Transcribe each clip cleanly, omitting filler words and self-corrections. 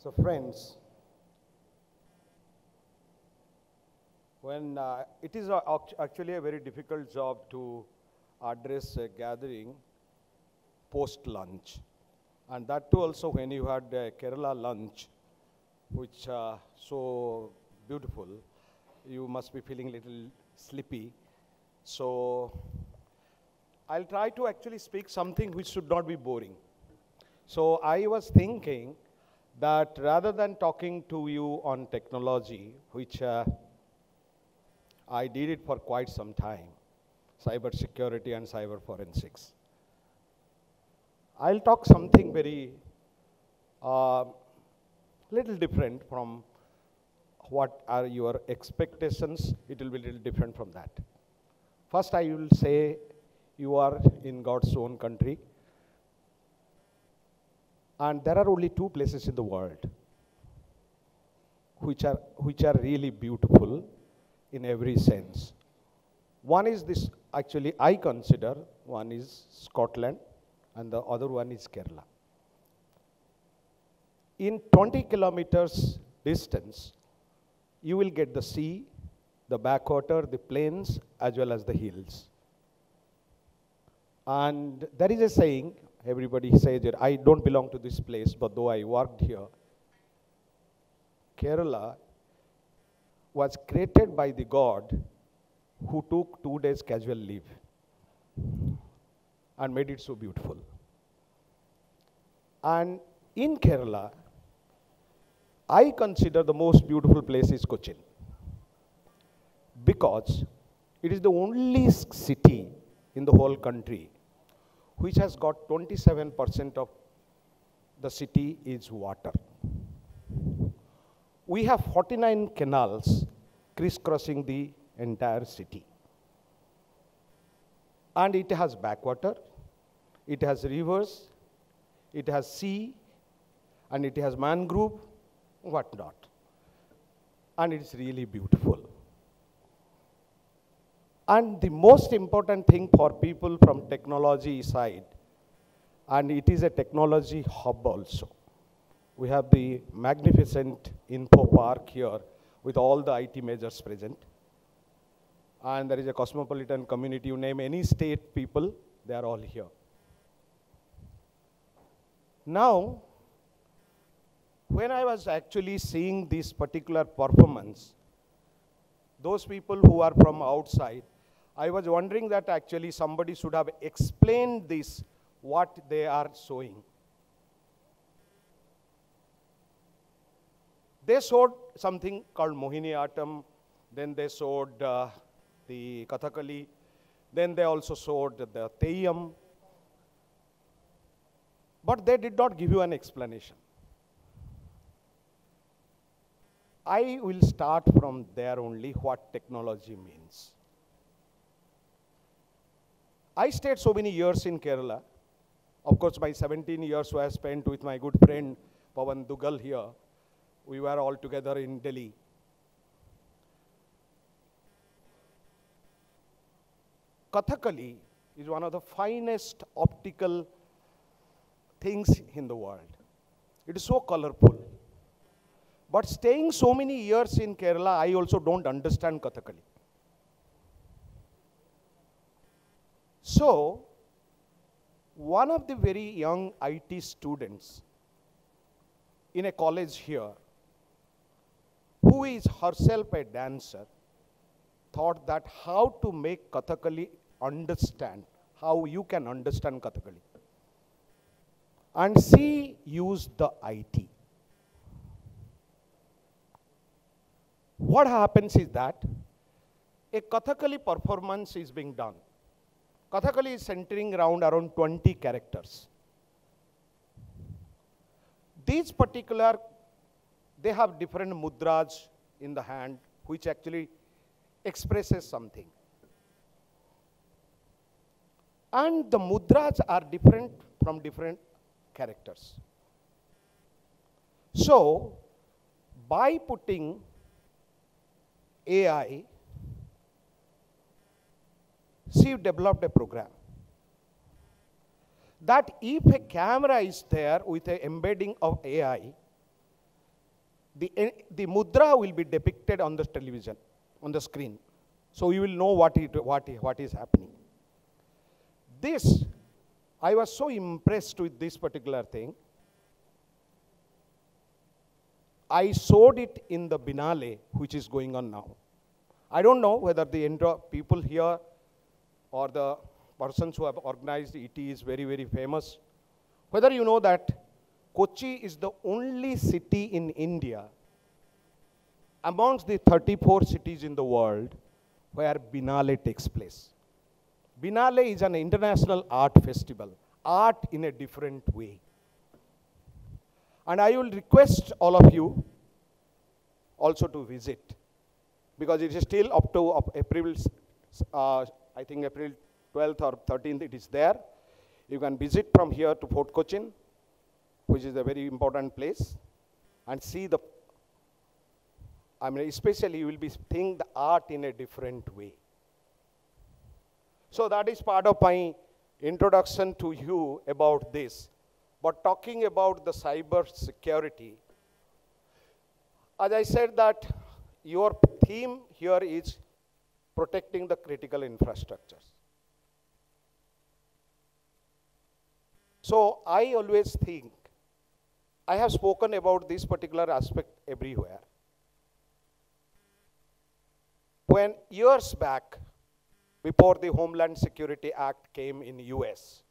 So friends, when it is actually a very difficult job to address a gathering post-lunch. And that too also when you had a Kerala lunch, which so beautiful, you must be feeling a little sleepy. So I'll try to actually speak something which should not be boring. So I was thinking that rather than talking to you on technology, which I did it for quite some time, cyber security and cyber forensics, I'll talk something very little different from what are your expectations. It will be a little different from that. First, I will say you are in God's own country. And there are only two places in the world which are really beautiful in every sense. One is this, actually I consider, one is Scotland and the other one is Kerala. In 20 kilometers distance, you will get the sea, the backwater, the plains, as well as the hills. And there is a saying, everybody says that I don't belong to this place, but though I worked here, Kerala was created by the God who took 2 days casual leave and made it so beautiful. And in Kerala, I consider the most beautiful place is Kochi, because it is the only city in the whole country which has got 27% of the city is water. We have 49 canals crisscrossing the entire city. And it has backwater, it has rivers, it has sea, and it has mangrove, whatnot. And it's really beautiful. And the most important thing for people from technology side, and it is a technology hub also. We have the magnificent info park here with all the IT majors present. And there is a cosmopolitan community. You name any state people, they are all here. Now, when I was actually seeing this particular performance, those people who are from outside, I was wondering that actually somebody should have explained this, what they are showing. They showed something called Mohiniyattam, then they showed the Kathakali, then they also showed the Theyyam, but they did not give you an explanation. I will start from there only, what technology means. I stayed so many years in Kerala. Of course, my 17 years were spent with my good friend Pawan Dugal here. We were all together in Delhi. Kathakali is one of the finest optical things in the world. It is so colorful. But staying so many years in Kerala, I also don't understand Kathakali. So, one of the very young IT students in a college here, who is herself a dancer, thought that how to make Kathakali understand, how you can understand Kathakali. And she used the IT. What happens is that a Kathakali performance is being done. Kathakali is centering around 20 characters. These particular, they have different mudras in the hand, which actually expresses something. And the mudras are different from different characters. So, by putting AI, she developed a program that if a camera is there with an embedding of AI, the mudra will be depicted on the television, on the screen. So you will know what is happening. This, I was so impressed with this particular thing. I showed it in the Binale, which is going on now. I don't know whether the people here or the persons who have organized it is very, very famous. Whether you know that Kochi is the only city in India amongst the 34 cities in the world where Binale takes place. Binale is an international art festival, art in a different way. And I will request all of you also to visit, because it is still up to April, I think April 12th or 13th it is there. You can visit from here to Fort Cochin, which is a very important place, and see the, I mean, especially you will be seeing the art in a different way. So that is part of my introduction to you about this. But talking about the cyber security, as I said that your theme here is protecting the critical infrastructures. So I always think, I have spoken about this particular aspect everywhere. When years back, before the Homeland Security Act came in US,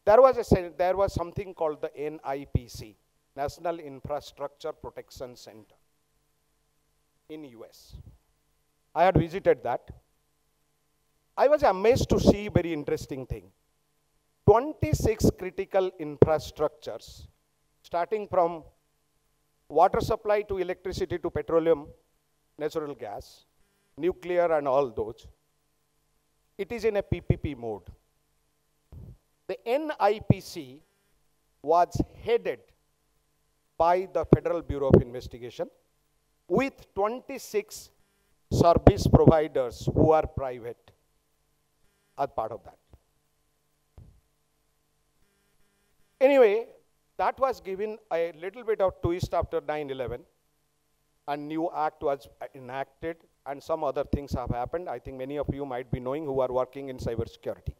there was something called the NIPC, National Infrastructure Protection Center in US. I had visited that. I was amazed to see a very interesting thing. 26 critical infrastructures, starting from water supply to electricity to petroleum, natural gas, nuclear and all those. It is in a PPP mode. The NIPC was headed by the Federal Bureau of Investigation with 26 service providers who are private as part of that. Anyway, that was given a little bit of twist after 9/11. A new act was enacted and some other things have happened. I think many of you might be knowing who are working in cybersecurity.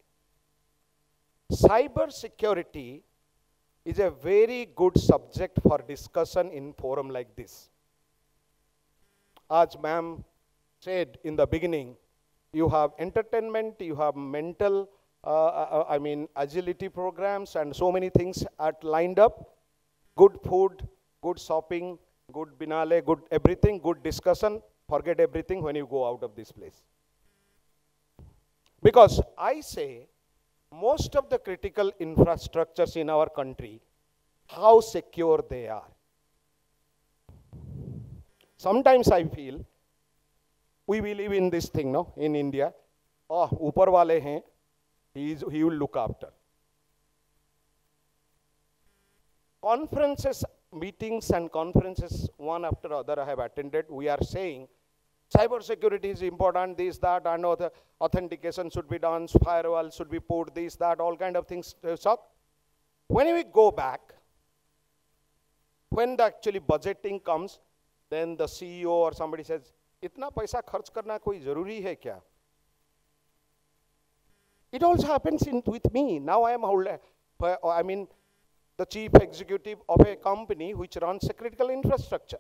Cybersecurity is a very good subject for discussion in forum like this. As ma'am said in the beginning, you have entertainment, you have mental, agility programs and so many things are lined up. Good food, good shopping, good Binale, good everything, good discussion. Forget everything when you go out of this place. Because I say, most of the critical infrastructures in our country, how secure they are. Sometimes I feel, we believe in this thing, no, in India. Oh, upar wale hain, he will look after. Conferences, meetings and conferences, one after other I have attended, we are saying, cyber security is important, this, that, and other authentication should be done, firewall should be put, this, that, all kind of things. When we go back, when the actually budgeting comes, then the CEO or somebody says, itna paisa kharch karna koi zaruri hai kya? It also happens with me. Now I am the chief executive of a company which runs a critical infrastructure.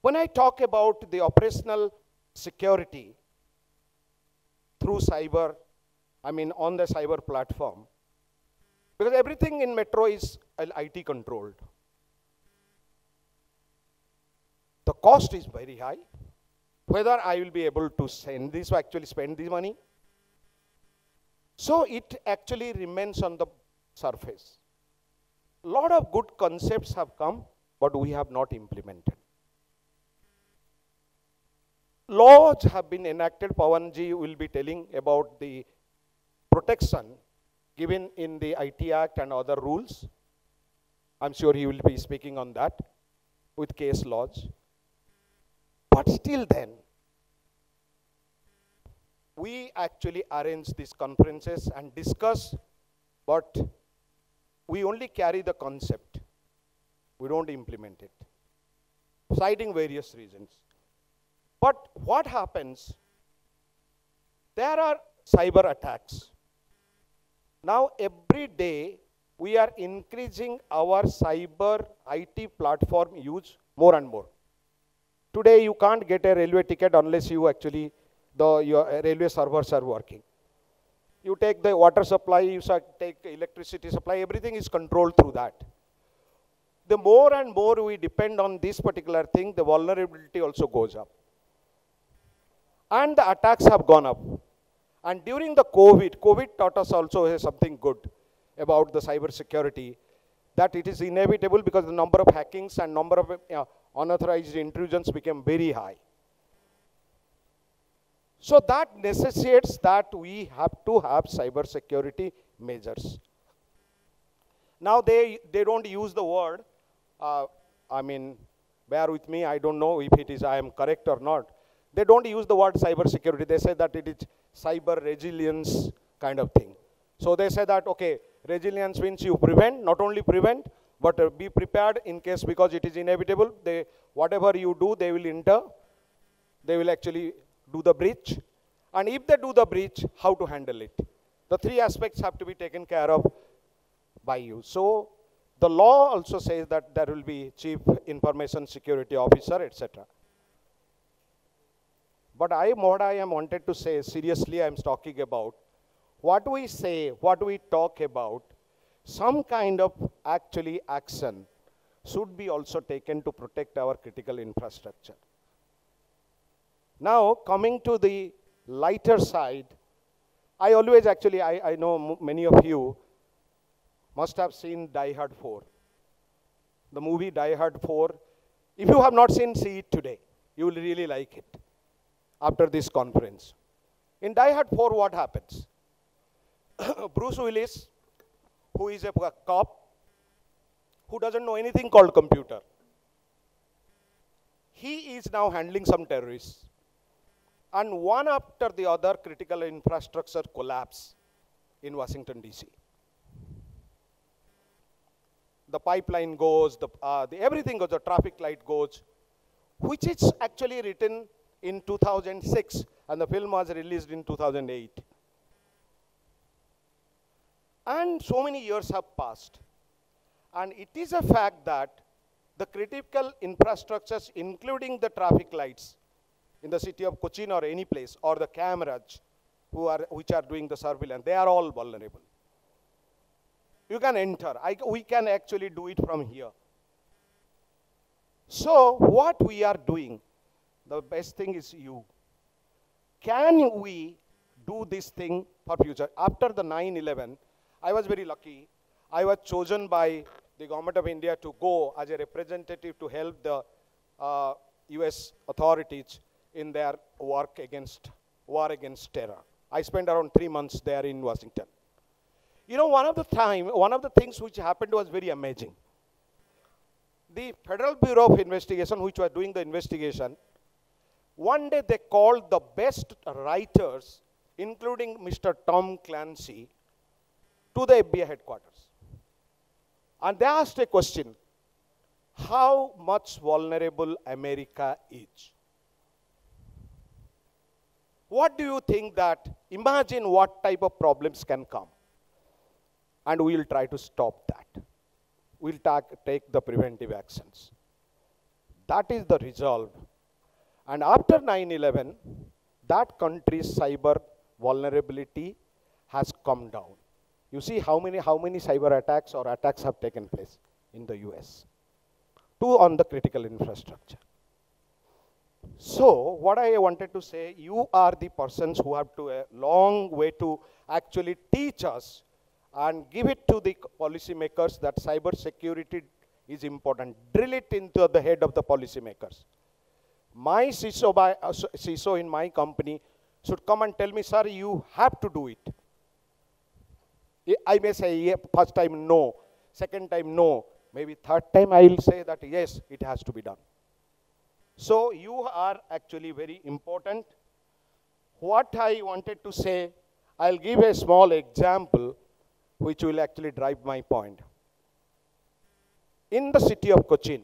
When I talk about the operational security through cyber, on the cyber platform, because everything in metro is IT controlled. The cost is very high. Whether I will be able to send this or actually spend this money. So it actually remains on the surface. A lot of good concepts have come, but we have not implemented. Laws have been enacted. Pawanji will be telling about the protection given in the IT Act and other rules. I'm sure he will be speaking on that with case laws. But still then, we actually arrange these conferences and discuss, but we only carry the concept. We don't implement it, citing various reasons. But what happens? There are cyber attacks. Now, every day, we are increasing our cyber IT platform use more and more. Today, you can't get a railway ticket unless you actually, your railway servers are working. You take the water supply, you take electricity supply, everything is controlled through that. The more and more we depend on this particular thing, the vulnerability also goes up. And the attacks have gone up. And during the COVID taught us also something good about the cyber security, that it is inevitable because the number of hackings and number of unauthorized intrusions became very high. So that necessitates that we have to have cyber security measures. Now they don't use the word, I mean, bear with me, I don't know if it is I am correct or not. They don't use the word cyber security. They say that it is cyber resilience kind of thing. So they say that, okay, resilience means you prevent, not only prevent, but be prepared in case, because it is inevitable. Whatever you do, they will enter. They will actually do the breach. And if they do the breach, how to handle it? The three aspects have to be taken care of by you. So the law also says that there will be chief information security officer, etc. But what I am wanted to say, seriously I am talking about, what we say, what we talk about, some kind of actually action should be also taken to protect our critical infrastructure. Now, coming to the lighter side, I always actually, I know many of you must have seen Die Hard 4. The movie Die Hard 4. If you have not seen, see it today. You will really like it after this conference. In Die Hard 4, what happens? Bruce Willis, who is a cop, who doesn't know anything called computer, he is now handling some terrorists. And one after the other, critical infrastructure collapse in Washington, D.C. The pipeline goes, everything goes, the traffic light goes, which is actually written in 2006, and the film was released in 2008. And so many years have passed. And it is a fact that the critical infrastructures, including the traffic lights in the city of Kochi or any place, or the cameras which are doing the surveillance, they are all vulnerable. You can enter. We can actually do it from here. So what we are doing, the best thing is you. Can we do this thing for future? After the 9/11, I was very lucky. I was chosen by the government of India to go as a representative to help the US authorities in their war against terror. I spent around 3 months there in Washington. You know, one of the things which happened was very amazing. The Federal Bureau of Investigation, which was doing the investigation, one day they called the best writers, including Mr. Tom Clancy, to the FBI headquarters. And they asked a question: how much vulnerable America is? What do you think that, imagine what type of problems can come? And we will try to stop that. We'll take the preventive actions. That is the resolve. And after 9/11, that country's cyber vulnerability has come down. You see how many cyber attacks or attacks have taken place in the US. 2 on the critical infrastructure. So what I wanted to say, you are the persons who have to a long way to actually teach us and give it to the policymakers that cyber security is important. Drill it into the head of the policymakers. My CISO in my company should come and tell me, sir, you have to do it. I may say, yeah, first time, no. Second time, no. Maybe third time, I will say that, yes, it has to be done. So you are actually very important. What I wanted to say, I'll give a small example which will actually drive my point. in the city of Kochi,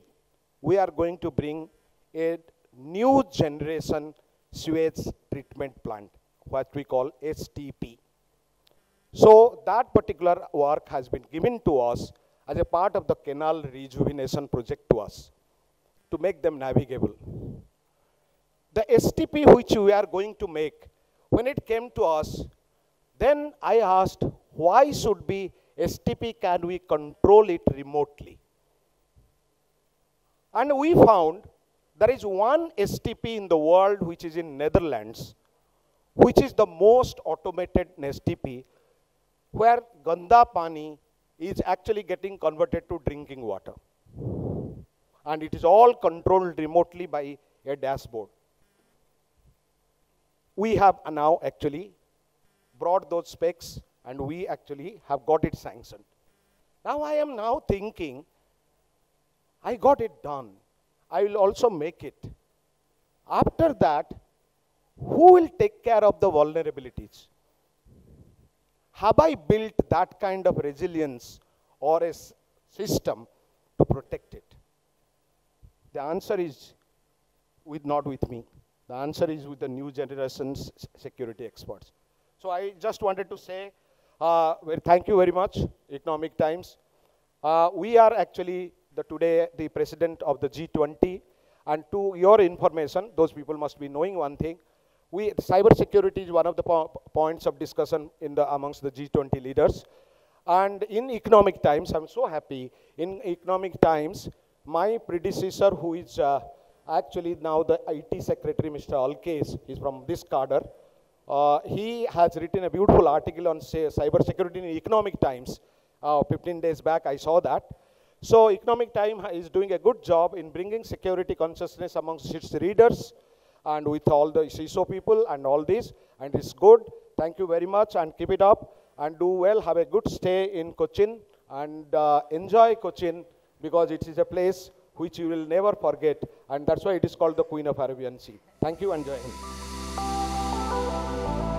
we are going to bring a new generation sewage treatment plant, what we call STP. So that particular work has been given to us as a part of the canal rejuvenation project to us, to make them navigable. The STP which we are going to make, when it came to us, then I asked, why should be STP, can we control it remotely? And we found there is one STP in the world which is in Netherlands, which is the most automated STP, where ganda pani is actually getting converted to drinking water. And it is all controlled remotely by a dashboard. We have now actually brought those specs and we actually have got it sanctioned. Now I am now thinking, I got it done. I will also make it. After that, who will take care of the vulnerabilities? Have I built that kind of resilience or a system to protect it? The answer is not with me. The answer is with the new generation's security experts. So I just wanted to say, thank you very much, Economic Times. We are actually today the president of the G20, and to your information, those people must be knowing one thing. Cyber security is one of the points of discussion amongst the G20 leaders. And in Economic Times, I'm so happy, in Economic Times, my predecessor, who is actually now the IT secretary, Mr. Alkes, he's from this cadre, he has written a beautiful article on cyber security in Economic Times. 15 days back, I saw that. So Economic Times is doing a good job in bringing security consciousness amongst its readers and with all the CISO people and all this, and it's good. Thank you very much and keep it up and do well. Have a good stay in Cochin and enjoy Cochin, because it is a place which you will never forget, and that's why it is called the Queen of Arabian Sea. Thank you and Jai Hind.